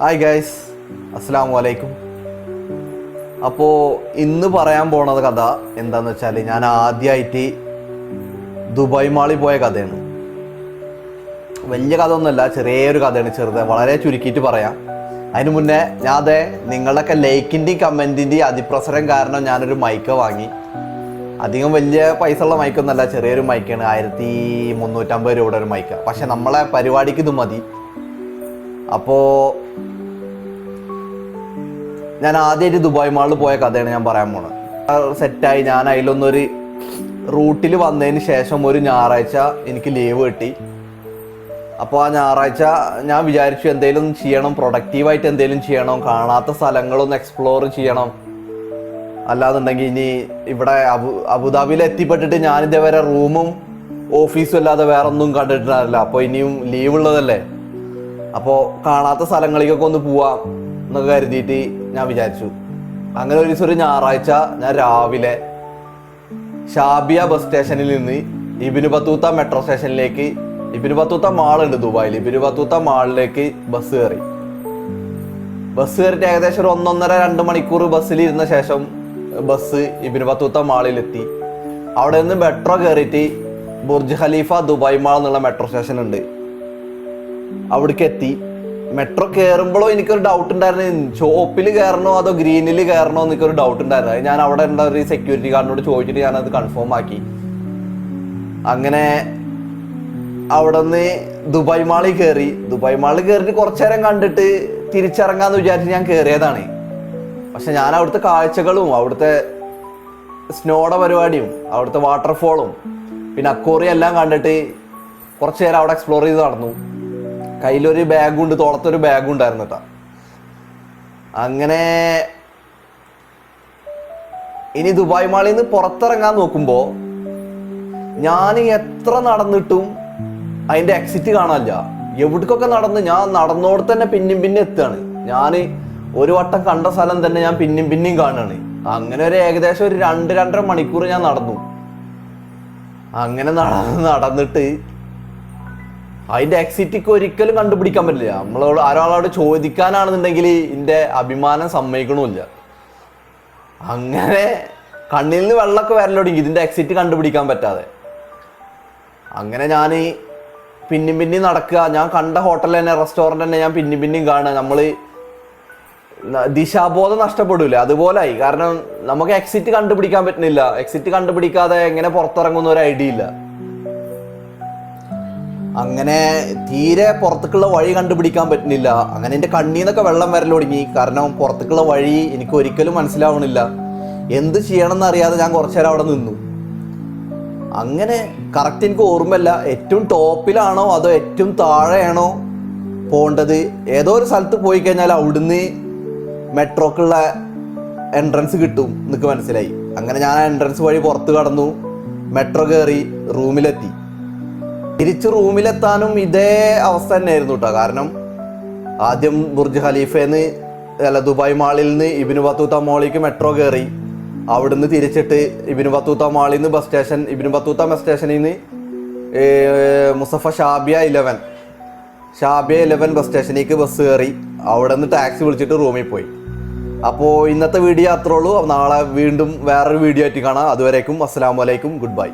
Hi guys, അസ്സലാമു അലൈക്കും. അപ്പോൾ ഇന്ന് പറയാൻ പോണത് കഥ എന്താന്ന് വെച്ചാൽ ഞാൻ ആദ്യമായിട്ട് ദുബായ് മാളിൽ പോയ കഥയാണ്. വലിയ കഥ ഒന്നുമല്ല, ചെറിയൊരു കഥയാണ്, വളരെ ചുരുക്കിയിട്ട് പറയാം. അതിന് മുന്നേ ഞാൻ നിങ്ങളുടെയൊക്കെ ലൈക്കിൻ്റെയും കമൻറ്റിൻ്റെയും അതിപ്രസരം കാരണം ഞാനൊരു മൈക്ക് വാങ്ങി. അധികം വലിയ പൈസ ഉള്ള മൈക്കൊന്നുമല്ല, ചെറിയൊരു മൈക്കാണ്. 1350 രൂപയുടെ ഒരു മൈക്കാണ്. പക്ഷെ നമ്മളെ പരിപാടിക്ക് ഇത് മതി. അപ്പോൾ ഞാൻ ആദ്യമായിട്ട് ദുബായ് മാളിൽ പോയ കഥയാണ് ഞാൻ പറയാൻ പോണത്. സെറ്റായി ഞാൻ അതിലൊന്നൊരു റൂട്ടിൽ വന്നതിന് ശേഷം ഒരു ഞായറാഴ്ച എനിക്ക് ലീവ് കിട്ടി. അപ്പോൾ ആ ഞായറാഴ്ച ഞാൻ വിചാരിച്ചു എന്തെങ്കിലും ചെയ്യണം, പ്രൊഡക്റ്റീവായിട്ട് എന്തെങ്കിലും ചെയ്യണം, കാണാത്ത സ്ഥലങ്ങളൊന്ന് എക്സ്പ്ലോർ ചെയ്യണം. അല്ലാന്നുണ്ടെങ്കിൽ ഇനി ഇവിടെ അബുദാബിയിൽ എത്തിപ്പെട്ടിട്ട് ഞാനിതേവരെ റൂമും ഓഫീസും അല്ലാതെ വേറെ ഒന്നും കണ്ടിട്ടില്ല. അപ്പോൾ ഇനിയും ലീവ് ഉള്ളതല്ലേ, അപ്പോൾ കാണാത്ത സ്ഥലങ്ങളിലേക്കൊക്കെ ഒന്ന് പോവാം എന്നൊക്കെ കരുതിയിട്ട് ഞാൻ വിചാരിച്ചു. അങ്ങനെ ഒരു ദിവസം ഒരു ഞായറാഴ്ച ഞാൻ രാവിലെ ഷാബിയ ബസ് സ്റ്റേഷനിൽ നിന്ന് ഇബ്നു ബത്തൂത്ത മെട്രോ സ്റ്റേഷനിലേക്ക്, ഇബ്നു ബത്തൂത്ത മാളുണ്ട് ദുബായിൽ, ഇബ്നു ബത്തൂത്ത മാളിലേക്ക് ബസ് കയറിയിട്ട് ഏകദേശം ഒരു 1.5-2 മണിക്കൂർ ബസ്സിലിരുന്ന ശേഷം ബസ് ഇബ്നു ബത്തൂത്ത മാളിലെത്തി. അവിടെ നിന്ന് മെട്രോ കയറിയിട്ട് ബുർജ് ഖലീഫ ദുബായ് മാൾ എന്നുള്ള മെട്രോ സ്റ്റേഷൻ ഉണ്ട്, അവിടേക്ക് എത്തി. മെട്രോ കയറുമ്പോഴും എനിക്കൊരു ഡൗട്ട് ഉണ്ടായിരുന്നു, ചോപ്പിൽ കയറണോ അതോ ഗ്രീനിൽ കയറണോ എന്നൊരു ഡൗട്ട് ഉണ്ടായിരുന്നു. ഞാൻ അവിടെ ഉണ്ട ഒരു സെക്യൂരിറ്റി ഗാർഡിനോട് ചോദിച്ചിട്ട് ഞാനത് കൺഫേം ആക്കി. അങ്ങനെ അവിടെ നിന്ന് ദുബായ് മാളിൽ കയറി. ദുബായ് മാളിൽ കയറിയിട്ട് കുറച്ചു നേരം കണ്ടിട്ട് തിരിച്ചിറങ്ങാന്ന് വിചാരിച്ച് ഞാൻ കയറിയതാണ്. പക്ഷെ ഞാൻ അവിടുത്തെ കാഴ്ചകളും അവിടുത്തെ സ്നോയുടെ പരിപാടിയും അവിടുത്തെ വാട്ടർഫോളും പിന്നെ അക്വേറിയം എല്ലാം കണ്ടിട്ട് കുറച്ചു നേരം അവിടെ എക്സ്പ്ലോർ ചെയ്ത് നടന്നു. കയ്യിലൊരു ബാഗുണ്ട്, തോളത്തൊരു ബാഗും ഉണ്ടായിരുന്നു കേട്ടോ. അങ്ങനെ ഇനി ദുബായ് മാളിൽ നിന്ന് പുറത്തിറങ്ങാൻ നോക്കുമ്പോൾ ഞാൻ എത്ര നടന്നിട്ടും അതിൻ്റെ എക്സിറ്റ് കാണാനില്ല. എവിടേക്കൊക്കെ ഞാൻ നടന്നോട് തന്നെ പിന്നെയും എത്തുകയാണ്. ഞാൻ ഒരു വട്ടം കണ്ട സ്ഥലം തന്നെ ഞാൻ പിന്നെയും കാണുകയാണ്. അങ്ങനെ ഒരു ഏകദേശം ഒരു 2-2.5 മണിക്കൂർ ഞാൻ നടന്നു. അങ്ങനെ നടന്നിട്ട് അതിൻ്റെ എക്സിറ്റിക്ക് ഒരിക്കലും കണ്ടുപിടിക്കാൻ പറ്റില്ല. നമ്മളോട് ഒരാളോട് ചോദിക്കാനാണെന്നുണ്ടെങ്കിൽ ഇതിൻ്റെ അഭിമാനം സമ്മതിക്കണമില്ല. അങ്ങനെ കണ്ണിൽ നിന്ന് വെള്ളമൊക്കെ വരലൊടുങ്ങി ഇതിൻ്റെ എക്സിറ്റ് കണ്ടുപിടിക്കാൻ പറ്റാതെ. അങ്ങനെ ഞാൻ പിന്നെയും നടക്കുക. ഞാൻ കണ്ട ഹോട്ടൽ തന്നെ, റെസ്റ്റോറൻറ്റ് തന്നെ ഞാൻ പിന്നെയും കാണുക. നമ്മൾ ദിശാബോധം നഷ്ടപ്പെടില്ല, അതുപോലായി. കാരണം നമുക്ക് എക്സിറ്റ് കണ്ടുപിടിക്കാൻ പറ്റുന്നില്ല. എക്സിറ്റ് കണ്ടുപിടിക്കാതെ എങ്ങനെ പുറത്തിറങ്ങുന്ന ഒരു ഐഡിയ ഇല്ല. അങ്ങനെ തീരെ പുറത്തേക്കുള്ള വഴി കണ്ടുപിടിക്കാൻ പറ്റുന്നില്ല. അങ്ങനെ എൻ്റെ കണ്ണിൽ നിന്നൊക്കെ വെള്ളം വരൽ തുടങ്ങി. കാരണം പുറത്തേക്കുള്ള വഴി എനിക്ക് ഒരിക്കലും മനസ്സിലാവണില്ല. എന്ത് ചെയ്യണം എന്നറിയാതെ ഞാൻ കുറച്ചു നേരം അവിടെ നിന്നു. അങ്ങനെ കറക്റ്റ് എനിക്ക് ഓർമ്മയില്ല ഏറ്റവും ടോപ്പിലാണോ അതോ ഏറ്റവും താഴെയാണോ പോകേണ്ടത്. ഏതോ ഒരു സ്ഥലത്ത് പോയി കഴിഞ്ഞാൽ അവിടുന്ന് മെട്രോക്കുള്ള എൻട്രൻസ് കിട്ടും എന്നൊക്കെ മനസ്സിലായി. അങ്ങനെ ഞാൻ ആ എൻട്രൻസ് വഴി പുറത്ത് കടന്നു, മെട്രോ കയറി, റൂമിലെത്തി. തിരിച്ച് റൂമിലെത്താനും ഇതേ അവസ്ഥ തന്നെയായിരുന്നു കേട്ടോ. കാരണം ആദ്യം ബുർജ് ഖലീഫേന്ന് ദുബായ് മാളിൽ നിന്ന് ഇബ്നു ബത്തൂത്ത മാളിലേക്ക് മെട്രോ കയറി. അവിടുന്ന് തിരിച്ചിട്ട് ഇബ്നു ബത്തൂത്ത മാളിൽ നിന്ന് ഇബ്നു ബത്തൂത്ത ബസ് സ്റ്റേഷനിൽ നിന്ന് മുസഫ ഷാബിയ 11 ബസ് സ്റ്റേഷനിലേക്ക് ബസ് കയറി. അവിടെ നിന്ന് ടാക്സി വിളിച്ചിട്ട് റൂമിൽ പോയി. അപ്പോൾ ഇന്നത്തെ വീഡിയോ അത്രേ ഉള്ളൂ. നാളെ വീണ്ടും വേറൊരു വീഡിയോ ആയിട്ട് കാണാം. അതുവരേക്കും അസ്സലാമു അലൈക്കും, ഗുഡ് ബൈ.